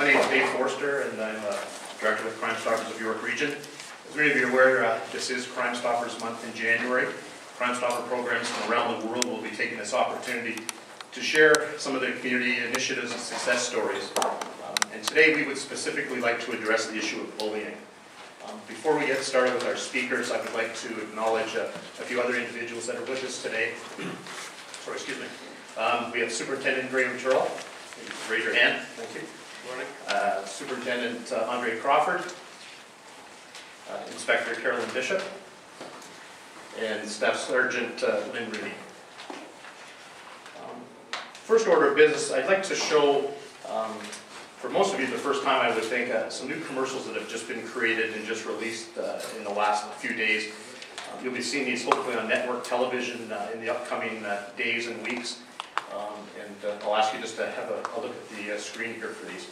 My name is Dave Forster, and I'm Director with Crime Stoppers of York Region. As many of you are aware, this is Crime Stoppers Month in January. Crime Stopper programs from around the world will be taking this opportunity to share some of their community initiatives and success stories. And today we would specifically like to address the issue of bullying. Before we get started with our speakers, I would like to acknowledge a few other individuals that are with us today. Sorry, excuse me. We have Superintendent Graham Turrell. Raise your hand. Thank you. Good morning. Superintendent Andre Crawford. Inspector Carolyn Bishop. And Staff Sergeant Lynn Rooney. First order of business, I'd like to show, for most of you the first time I would think, some new commercials that have just been created and just released in the last few days. You'll be seeing these hopefully on network television in the upcoming days and weeks. And I'll ask you just to have a look at the screen here for these.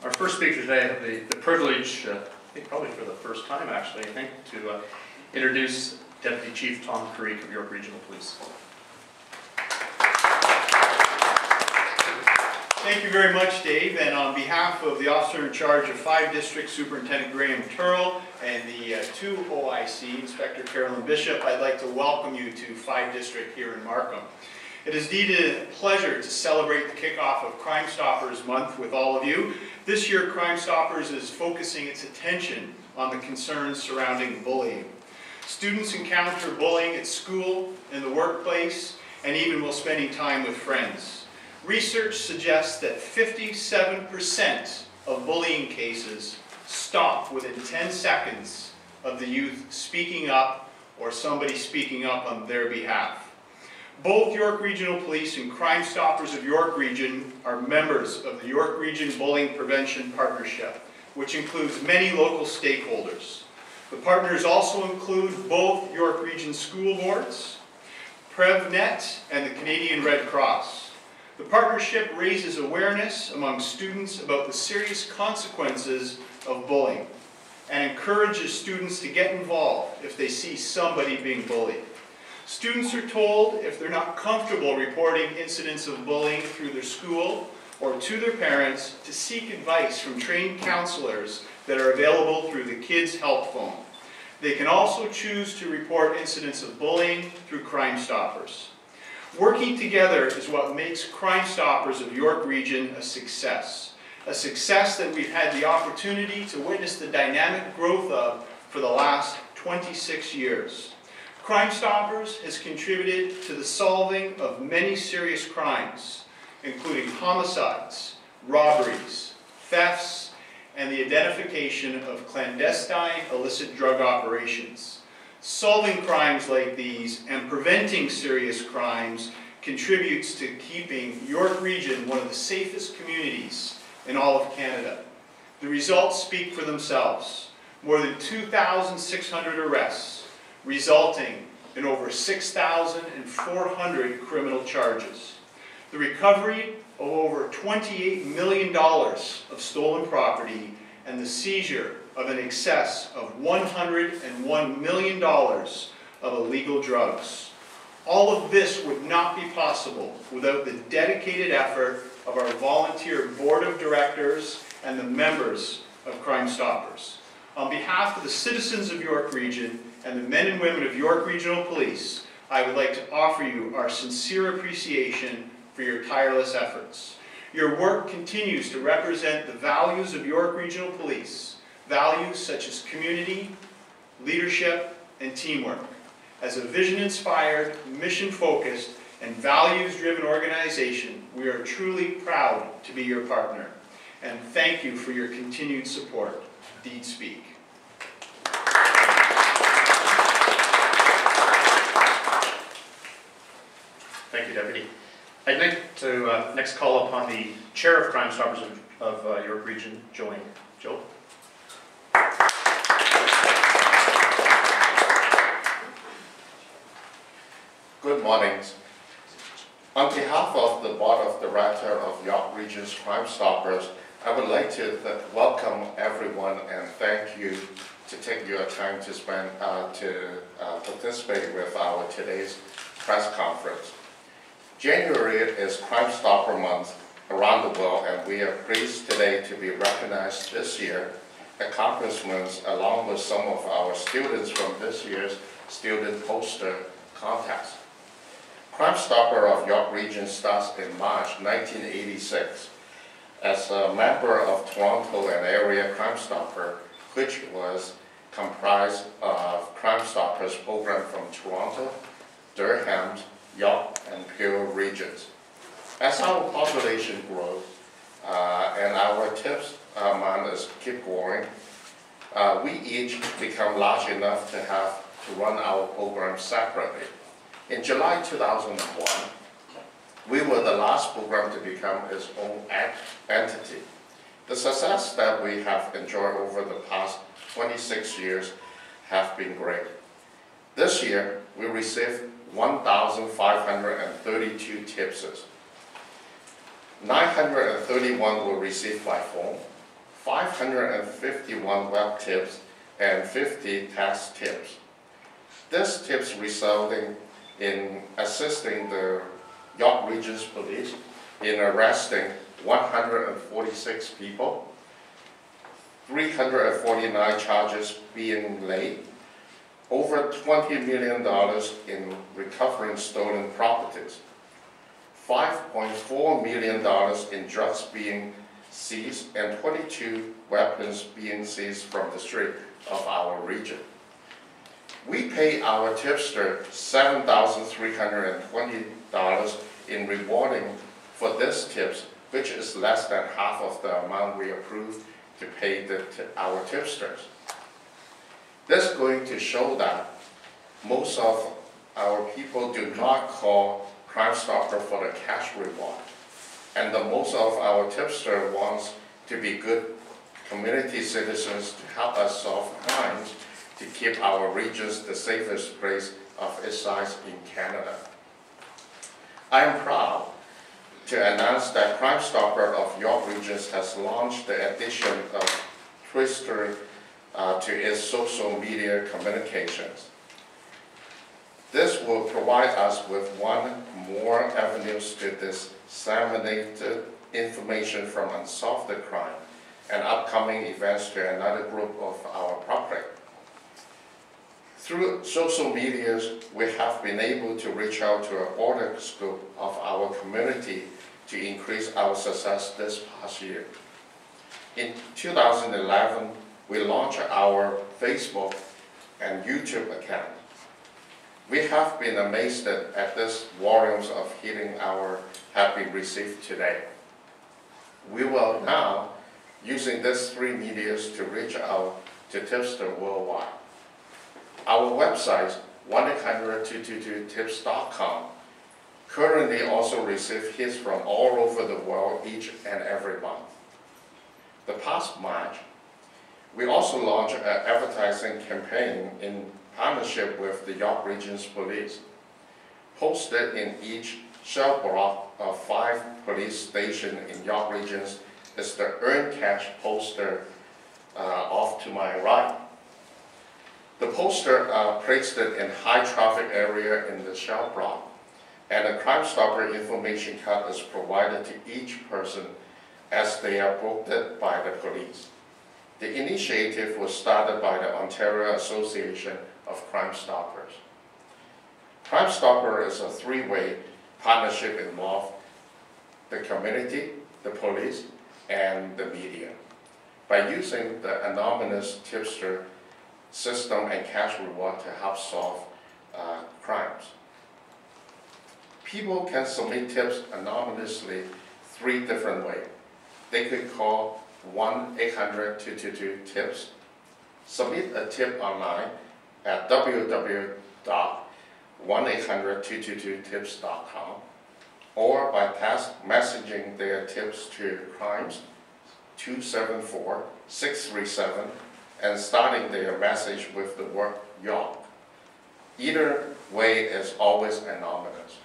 Our first speaker today, I have the privilege, I think probably for the first time actually, to introduce Deputy Chief Tom Kee of York Regional Police. Thank you very much, Dave, and on behalf of the officer in charge of 5 District Superintendent Graham Turrell and the 2 OIC, Inspector Carolyn Bishop, I'd like to welcome you to 5 District here in Markham. It is indeed a pleasure to celebrate the kickoff of Crime Stoppers Month with all of you. This year, Crime Stoppers is focusing its attention on the concerns surrounding bullying. Students encounter bullying at school, in the workplace, and even while spending time with friends. Research suggests that 57% of bullying cases stop within 10 seconds of the youth speaking up or somebody speaking up on their behalf. Both York Regional Police and Crime Stoppers of York Region are members of the York Region Bullying Prevention Partnership, which includes many local stakeholders. The partners also include both York Region school boards, PrevNet, and the Canadian Red Cross. The partnership raises awareness among students about the serious consequences of bullying and encourages students to get involved if they see somebody being bullied. Students are told if they're not comfortable reporting incidents of bullying through their school or to their parents to seek advice from trained counselors that are available through the Kids Help Phone. They can also choose to report incidents of bullying through Crime Stoppers. Working together is what makes Crime Stoppers of York Region a success that we've had the opportunity to witness the dynamic growth of for the last 26 years. Crime Stoppers has contributed to the solving of many serious crimes, including homicides, robberies, thefts, and the identification of clandestine illicit drug operations. Solving crimes like these and preventing serious crimes contributes to keeping York Region one of the safest communities in all of Canada. The results speak for themselves. More than 2,600 arrests, resulting in over 6,400 criminal charges. The recovery of over $28 million of stolen property and the seizure of in excess of $101 million of illegal drugs. All of this would not be possible without the dedicated effort of our volunteer board of directors and the members of Crime Stoppers. On behalf of the citizens of York Region and the men and women of York Regional Police, I would like to offer you our sincere appreciation for your tireless efforts. Your work continues to represent the values of York Regional Police, values such as community, leadership, and teamwork. As a vision-inspired, mission-focused, and values-driven organization, we are truly proud to be your partner. And thank you for your continued support. Deed speak. Thank you, Deputy. I'd like to next call upon the Chair of Crime Stoppers of York Region, Joanne. Joe? Good morning. On behalf of the Board of Directors of York Region's Crime Stoppers, I would like to welcome everyone and thank you to take your time to spend to participate with our today's press conference. January is Crime Stopper Month around the world, and we are pleased today to be recognized this year's accomplishments along with some of our students from this year's student poster contest. Crime Stopper of York Region starts in March 1986 as a member of Toronto and Area Crime Stopper, which was comprised of Crime Stoppers program from Toronto, Durham, York, and Peel regions. As our population grows and our tips amount is keep growing, we each become large enough to have to run our program separately. In July 2001, we were the last program to become its own entity. The success that we have enjoyed over the past 26 years have been great. This year, we received 1,532 tipses. 931 were received by phone, 551 web tips, and 50 text tips. This tips resulting in assisting the York Region's Police in arresting 146 people, 349 charges being laid, over $20 million in recovering stolen properties, $5.4 million in drugs being seized, and 22 weapons being seized from the street of our region. We pay our tipster $7,320 in rewarding for this tips, which is less than half of the amount we approved to pay our tipsters. This is going to show that most of our people do not call Crime Stopper for the cash reward, and most of our tipster wants to be good community citizens to help us solve crimes to keep our regions the safest place of its size in Canada. I am proud to announce that Crime Stopper of York Regions has launched the addition of Twister to its social media communications. This will provide us with one more avenues to disseminate information from unsolved crime and upcoming events to another group of our public. Through social media, we have been able to reach out to a broader scope of our community to increase our success this past year. In 2011, we launched our Facebook and YouTube account. We have been amazed at this volumes of hitting our have been received today. We will now using these three medias to reach out to tipster worldwide. Our website, 1-800-222-TIPS.com, currently also receives hits from all over the world each and every month. The past March, we also launched an advertising campaign in partnership with the York Region's Police. Posted in each shell block of 5 police stations in York Regions is the Earn Cash poster off to my right. The poster placed it in high traffic area in the shell block, and a Crime Stopper information card is provided to each person as they are booked by the police. The initiative was started by the Ontario Association of Crime Stoppers. Crime Stopper is a three-way partnership involving the community, the police, and the media. By using the anonymous tipster system and cash reward to help solve crimes. People can submit tips anonymously 3 different ways. They could call 1-800-222-TIPS, submit a tip online at www.1800-222-TIPS.com, or by text messaging their tips to crimes 274-637 and starting their message with the word "York." Either way is always anonymous.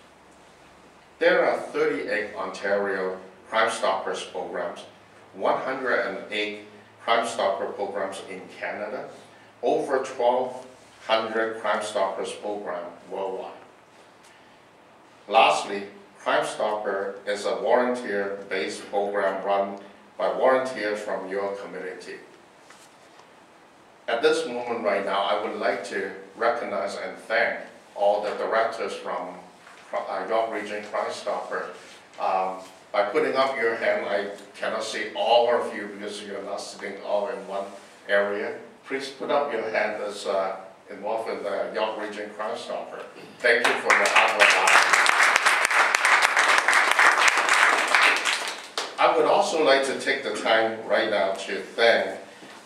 There are 38 Ontario Crime Stoppers programs, 108 Crime Stopper programs in Canada, over 1,200 Crime Stoppers programs worldwide. Lastly, Crime Stopper is a volunteer-based program run by volunteers from your community. At this moment right now, I would like to recognize and thank all the directors from York Region Crime Stopper. By putting up your hand, I cannot see all of you because you're not sitting all in one area. Please put up your hand as involved in the York Region Crime Stopper. Thank you for the hard work. I would also like to take the time right now to thank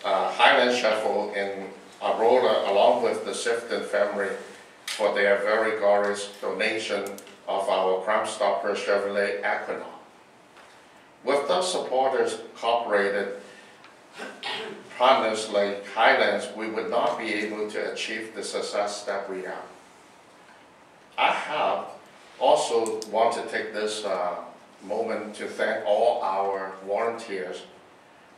Highland Sheffield in Aurora, along with the Sifton family, for their very glorious donation of our Crime Stopper Chevrolet Equinox. Without supporters, cooperated partners like Highlands, we would not be able to achieve the success that we have. I have also want to take this moment to thank all our volunteers.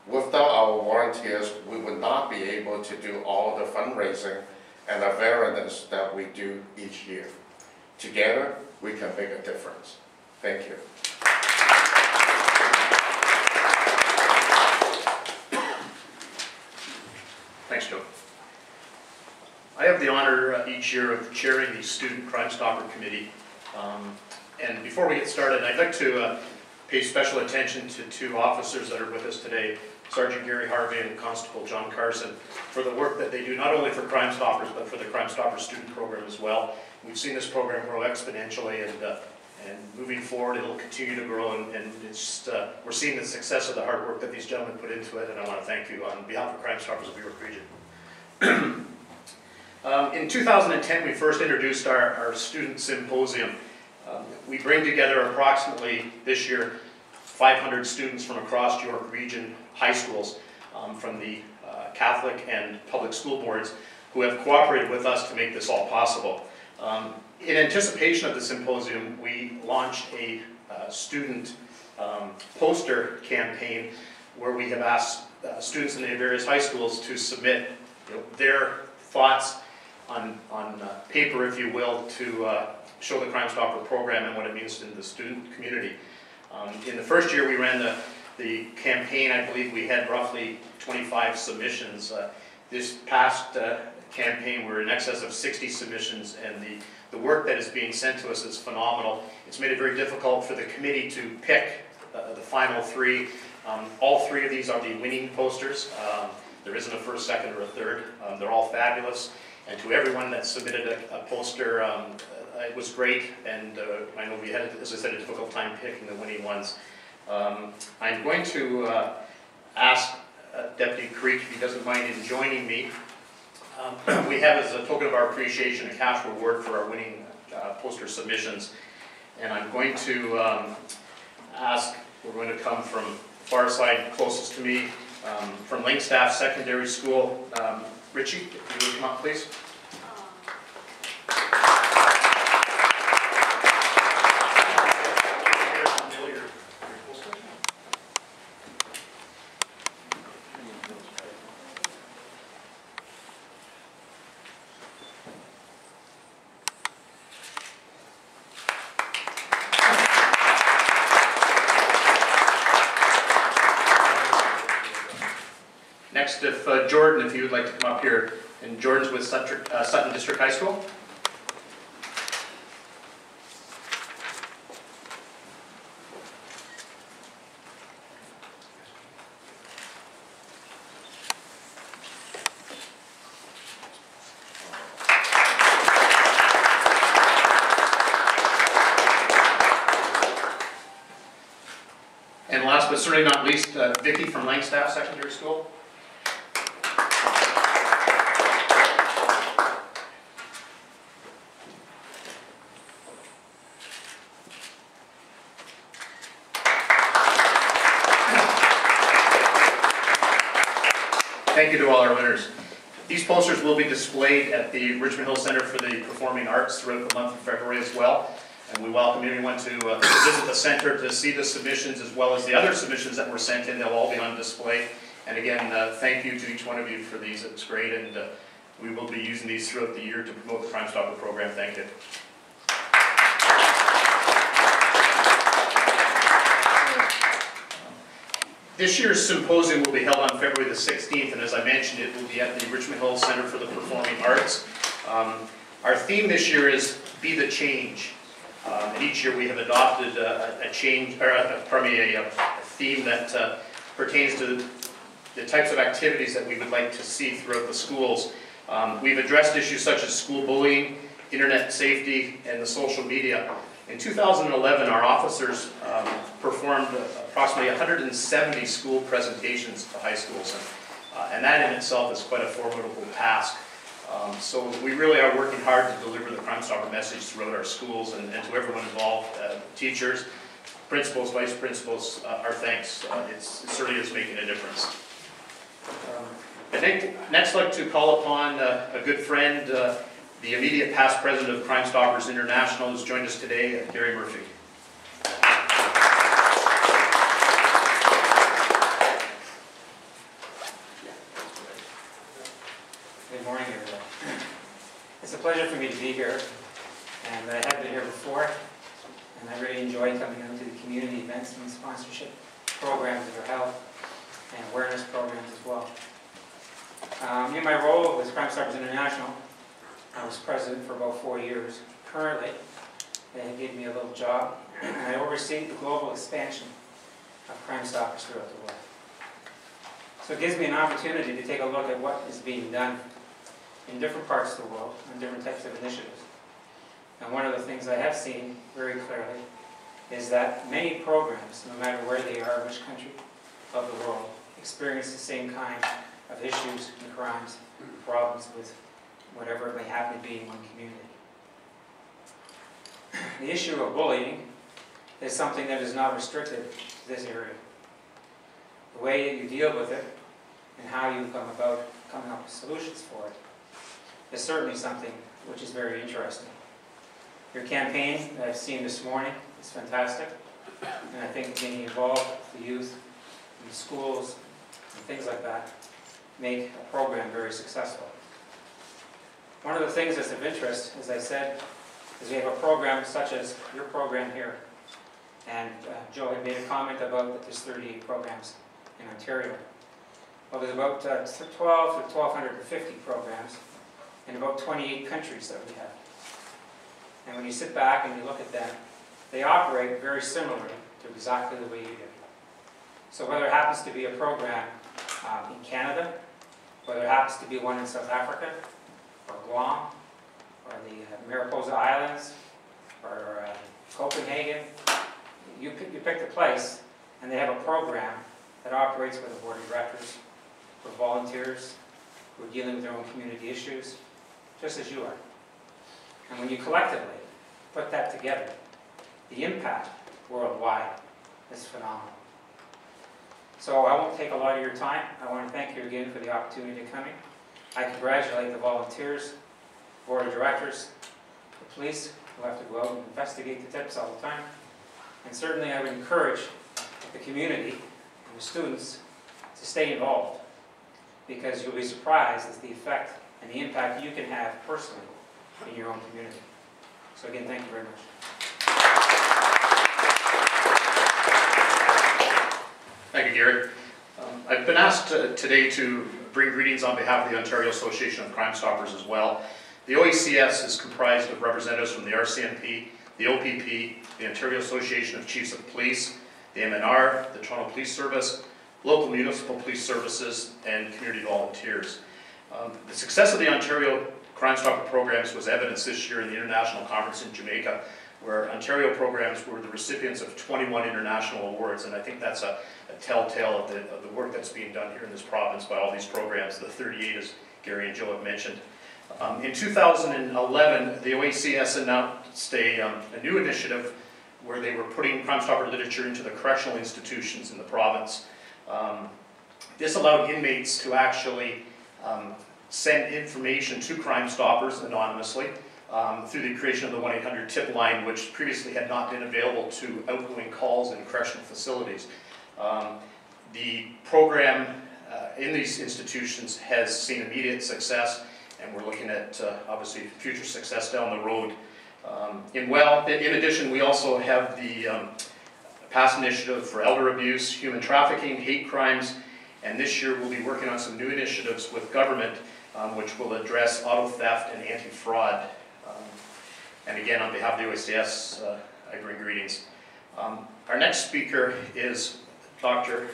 Without our volunteers, we would not be able to do all the fundraising and awareness that we do each year. Together, we can make a difference. Thank you. Thanks, Joe. I have the honor each year of chairing the Student Crime Stopper Committee. And before we get started, I'd like to pay special attention to 2 officers that are with us today, Sergeant Gary Harvey and Constable John Carson, for the work that they do not only for Crime Stoppers, but for the Crime Stoppers student program as well. We've seen this program grow exponentially, and moving forward, it'll continue to grow, and it's we're seeing the success of the hard work that these gentlemen put into it, and I want to thank you on behalf of Crime Stoppers of York Region. In 2010, we first introduced our student symposium. We bring together approximately, this year, 500 students from across York Region high schools, from the Catholic and public school boards, who have cooperated with us to make this all possible. In anticipation of the symposium, we launched a student poster campaign where we have asked students in the various high schools to submit their thoughts on paper, if you will, to show the Crime Stopper program and what it means in the student community. In the first year we ran the campaign, I believe we had roughly 25 submissions. This past campaign we're in excess of 60 submissions, and the work that is being sent to us is phenomenal. It's made it very difficult for the committee to pick the final 3. All 3 of these are the winning posters. There isn't a first, second, or a third. They're all fabulous. And to everyone that submitted a poster, it was great, and I know we had, as I said, a difficult time picking the winning ones. I'm going to ask Deputy Creek, if he doesn't mind, in joining me. We have, as a token of our appreciation, a cash reward for our winning poster submissions. And I'm going to ask, we're going to come from the far side closest to me, from Langstaff Secondary School. Ritchie, if you would come up, please. Next, if Jordan, if you would like to come up here, and Jordan's with Sutton District High School. but certainly not least, Vicky from Langstaff Secondary School. Thank you to all our winners. These posters will be displayed at the Richmond Hill Centre for the Performing Arts throughout the month of February as well. And we welcome anyone to visit the centre to see the submissions as well as the other submissions that were sent in. They'll all be on display. And again, thank you to each one of you for these. It's great, and we will be using these throughout the year to promote the Crime Stopper program. Thank you. This year's symposium will be held on February the 16th, and as I mentioned, it will be at the Richmond Hill Centre for the Performing Arts. Our theme this year is Be the Change. And each year we have adopted a theme that pertains to the types of activities that we would like to see throughout the schools. We've addressed issues such as school bullying, internet safety, and the social media. In 2011, our officers performed approximately 170 school presentations to high schools, and that in itself is quite a formidable task. So we really are working hard to deliver the Crime Stopper message throughout our schools, and to everyone involved, teachers, principals, vice principals, our thanks. It certainly is making a difference. Next, I'd like to call upon a good friend, the immediate past president of Crime Stoppers International, who's joined us today, Gary Murphy. Good morning, everyone. It's a pleasure for me to be here, and I have been here before, and I really enjoy coming out to the community events and sponsorship programs that are held, and awareness programs as well. In my role with Crime Stoppers International, I was president for about 4 years. Currently, they gave me a little job, and I oversee the global expansion of Crime Stoppers throughout the world. So it gives me an opportunity to take a look at what is being done in different parts of the world on different types of initiatives. And one of the things I have seen very clearly is that many programs, no matter where they are, which country of the world, experience the same kind of issues and crimes, problems with whatever it may happen to be in one community. The issue of bullying is something that is not restricted to this area. The way that you deal with it and how you come about coming up with solutions for it is certainly something which is very interesting. Your campaign that I've seen this morning is fantastic, and I think getting involved with the youth in the schools and things like that make a program very successful. One of the things that's of interest, as I said, is we have a program such as your program here. And Joe had made a comment about that there's 38 programs in Ontario. Well, there's about 12 to 1,250 programs in about 28 countries that we have. And when you sit back and you look at them, they operate very similarly to exactly the way you do. So whether it happens to be a program in Canada, whether it happens to be one in South Africa, or Guam, or the Mariposa Islands, or Copenhagen, you pick the place, and they have a program that operates with a board of directors, with volunteers who are dealing with their own community issues, just as you are. And when you collectively put that together, the impact worldwide is phenomenal. So I won't take a lot of your time. I want to thank you again for the opportunity to come in. I congratulate the volunteers, board of directors, the police who have to go out and investigate the tips all the time. And certainly I would encourage the community and the students to stay involved, because you'll be surprised at the effect and the impact you can have personally in your own community. So again, thank you very much. Thank you, Gary. I've been asked today to bring greetings on behalf of the Ontario Association of Crime Stoppers as well. The OACS is comprised of representatives from the RCMP, the OPP, the Ontario Association of Chiefs of Police, the MNR, the Toronto Police Service, local municipal police services, and community volunteers. The success of the Ontario Crime Stopper programs was evidenced this year in the International Conference in Jamaica, where Ontario programs were the recipients of 21 international awards, and I think that's a telltale of the work that's being done here in this province by all these programs, the 38 as Gary and Joe have mentioned. In 2011, the OACS announced a new initiative where they were putting Crime Stopper literature into the correctional institutions in the province. This allowed inmates to actually send information to Crime Stoppers anonymously through the creation of the 1-800 tip line, which previously had not been available to outgoing calls in correctional facilities. The program in these institutions has seen immediate success, and we're looking at obviously future success down the road. In addition, we also have the past initiative for elder abuse, human trafficking, hate crimes, and this year we'll be working on some new initiatives with government which will address auto theft and anti-fraud. And again, on behalf of the OACS, I bring greetings. Our next speaker is Dr.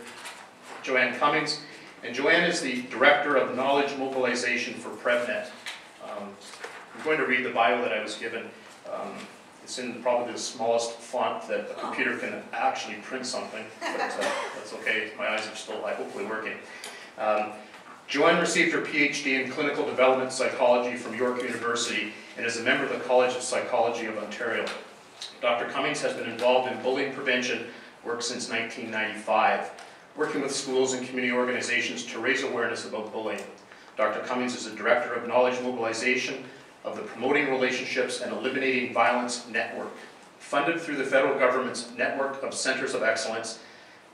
Joanne Cummings, and Joanne is the Director of Knowledge Mobilization for PrevNet. I'm going to read the bio that I was given. It's in probably the smallest font that a computer can actually print something, but that's okay. My eyes are still hopefully working. Joanne received her PhD in Clinical Development Psychology from York University and is a member of the College of Psychology of Ontario. Dr. Cummings has been involved in bullying prevention work since 1995, working with schools and community organizations to raise awareness about bullying. Dr. Cummings is a Director of Knowledge Mobilization of the Promoting Relationships and Eliminating Violence Network. Funded through the federal government's Network of Centers of Excellence,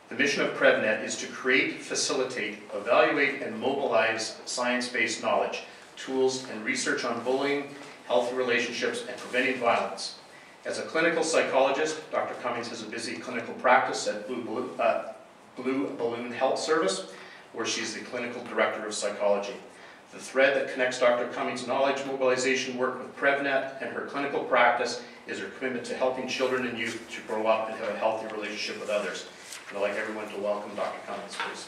the mission of PrevNet is to create, facilitate, evaluate, and mobilize science-based knowledge, tools, and research on bullying, healthy relationships, and preventing violence. As a clinical psychologist, Dr. Cummings has a busy clinical practice at Blue Balloon Health Service, where she's the clinical director of psychology. The thread that connects Dr. Cummings' knowledge mobilization work with PrevNet and her clinical practice is her commitment to helping children and youth to grow up and have a healthy relationship with others. And I'd like everyone to welcome Dr. Cummings, please.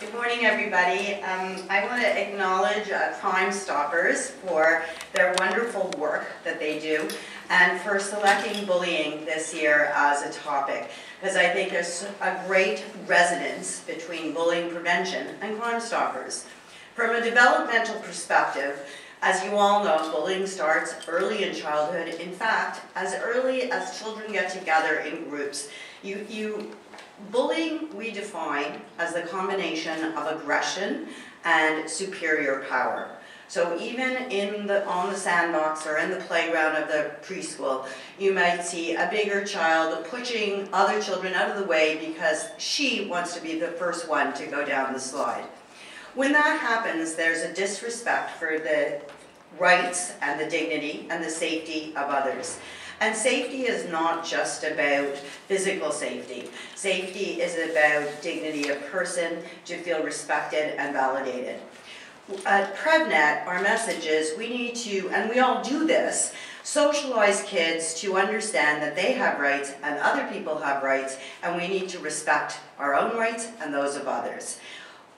Good morning, everybody. I want to acknowledge Crime Stoppers for their wonderful work that they do and for selecting bullying this year as a topic, because I think there's a great resonance between bullying prevention and Crime Stoppers. From a developmental perspective, as you all know, bullying starts early in childhood. In fact, as early as children get together in groups. Bullying we define as the combination of aggression and superior power. So even on the sandbox or in the playground of the preschool, you might see a bigger child pushing other children out of the way because she wants to be the first one to go down the slide. When that happens, there's a disrespect for the rights and the dignity and the safety of others. And safety is not just about physical safety. Safety is about dignity of person to feel respected and validated. At PrevNet, our message is we need to, and we all do this, socialize kids to understand that they have rights and other people have rights, and we need to respect our own rights and those of others.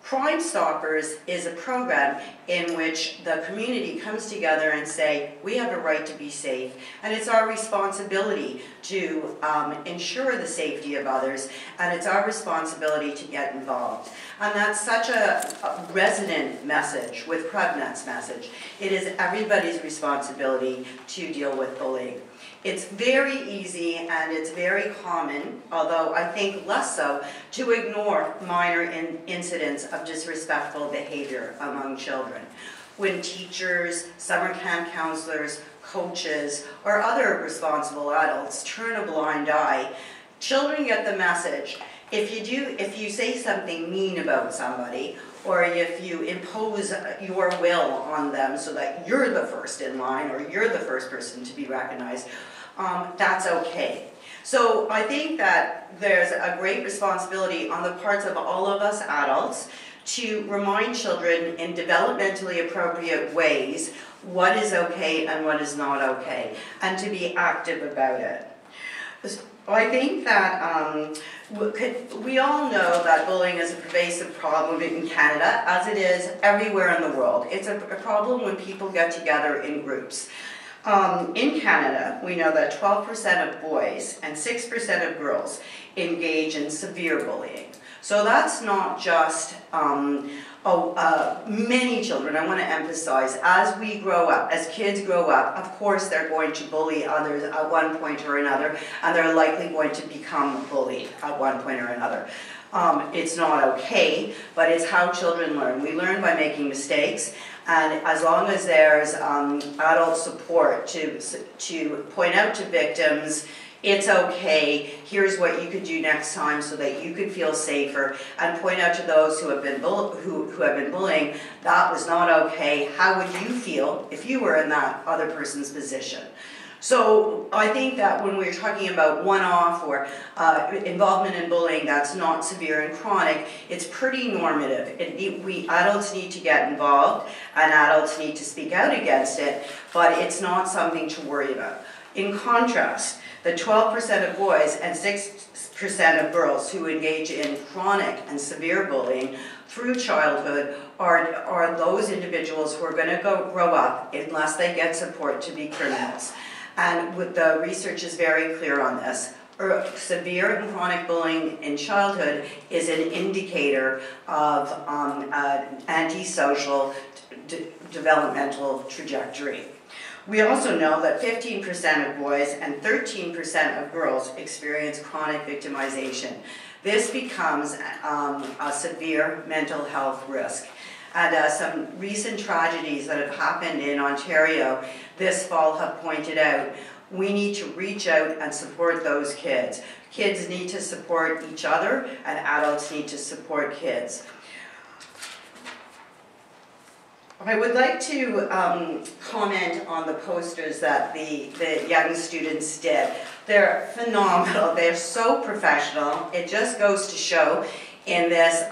Crime Stoppers is a program in which the community comes together and say, we have a right to be safe, and it's our responsibility to ensure the safety of others, and it's our responsibility to get involved. And that's such a resonant message with PrevNet's message. It is everybody's responsibility to deal with bullying. It's very easy and it's very common, although I think less so, to ignore minor incidents of disrespectful behavior among children. When teachers, summer camp counselors, coaches, or other responsible adults turn a blind eye, children get the message. If you say something mean about somebody, or if you impose your will on them so that you're the first in line or you're the first person to be recognized, that's okay. So I think that there's a great responsibility on the parts of all of us adults to remind children in developmentally appropriate ways what is okay and what is not okay, and to be active about it. I think that we all know that bullying is a pervasive problem in Canada, as it is everywhere in the world. It's a problem when people get together in groups. In Canada, we know that 12% of boys and 6% of girls engage in severe bullying. So that's not just many children. I want to emphasize, as we grow up, as kids grow up, of course they're going to bully others at one point or another, and they're likely going to become bullied at one point or another. It's not okay, but it's how children learn. We learn by making mistakes, and as long as there's adult support to point out to victims, it's okay, here's what you could do next time so that you could feel safer, and point out to those who have been bullying, that was not okay, how would you feel if you were in that other person's position? So I think that when we're talking about one-off or involvement in bullying that's not severe and chronic, it's pretty normative. We adults need to get involved, and adults need to speak out against it, but it's not something to worry about. In contrast, the 12% of boys and 6% of girls who engage in chronic and severe bullying through childhood are those individuals who are going to grow up, unless they get support, to be criminals. And the research is very clear on this. Severe and chronic bullying in childhood is an indicator of antisocial developmental trajectory. We also know that 15% of boys and 13% of girls experience chronic victimization. This becomes a severe mental health risk. And some recent tragedies that have happened in Ontario this fall have pointed out we need to reach out and support those kids. Kids need to support each other, and adults need to support kids. I would like to comment on the posters that the young students did. They're phenomenal. They're so professional. It just goes to show in this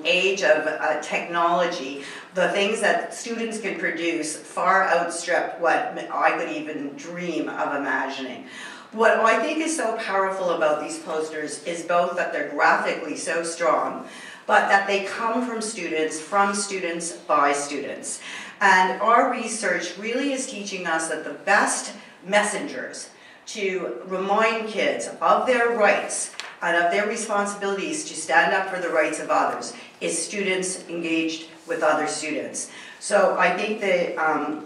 age of technology, the things that students can produce far outstrip what I could even dream of imagining. What I think is so powerful about these posters is both that they're graphically so strong, but that they come from students, by students. And our research really is teaching us that the best messengers to remind kids of their rights and of their responsibilities to stand up for the rights of others is students engaged with other students. So I think the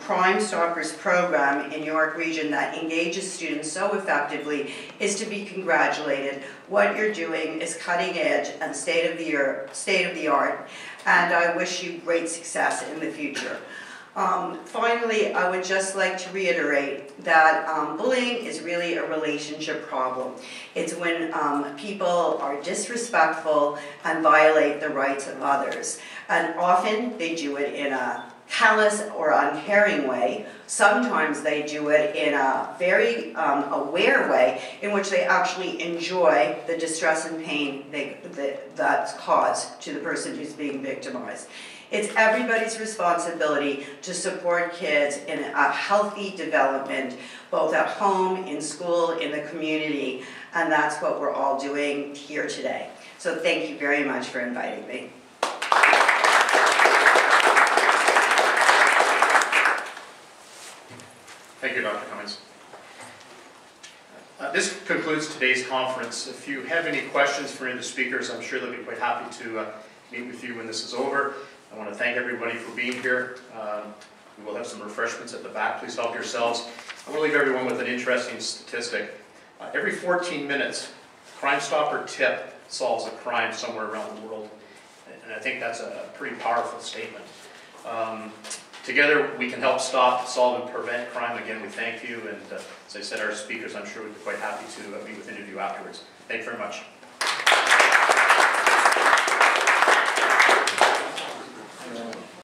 Crime Stoppers program in York Region that engages students so effectively is to be congratulated. What you're doing is cutting edge and state of the art, and I wish you great success in the future. Finally, I would just like to reiterate that bullying is really a relationship problem. It's when people are disrespectful and violate the rights of others. And often they do it in a callous or uncaring way. Sometimes they do it in a very aware way in which they actually enjoy the distress and pain that's caused to the person who's being victimized. It's everybody's responsibility to support kids in a healthy development, both at home, in school, in the community, and that's what we're all doing here today. So thank you very much for inviting me. Thank you, Dr. Cummings. This concludes today's conference. If you have any questions for any of the speakers, I'm sure they'll be quite happy to meet with you when this is over. I want to thank everybody for being here. We will have some refreshments at the back. Please help yourselves. I want to leave everyone with an interesting statistic. Every 14 minutes, Crime Stopper tip solves a crime somewhere around the world. And I think that's a pretty powerful statement. Together, we can help stop, solve, and prevent crime. Again, we thank you. And as I said, our speakers, I'm sure, would be quite happy to meet with any of you afterwards. Thank you very much.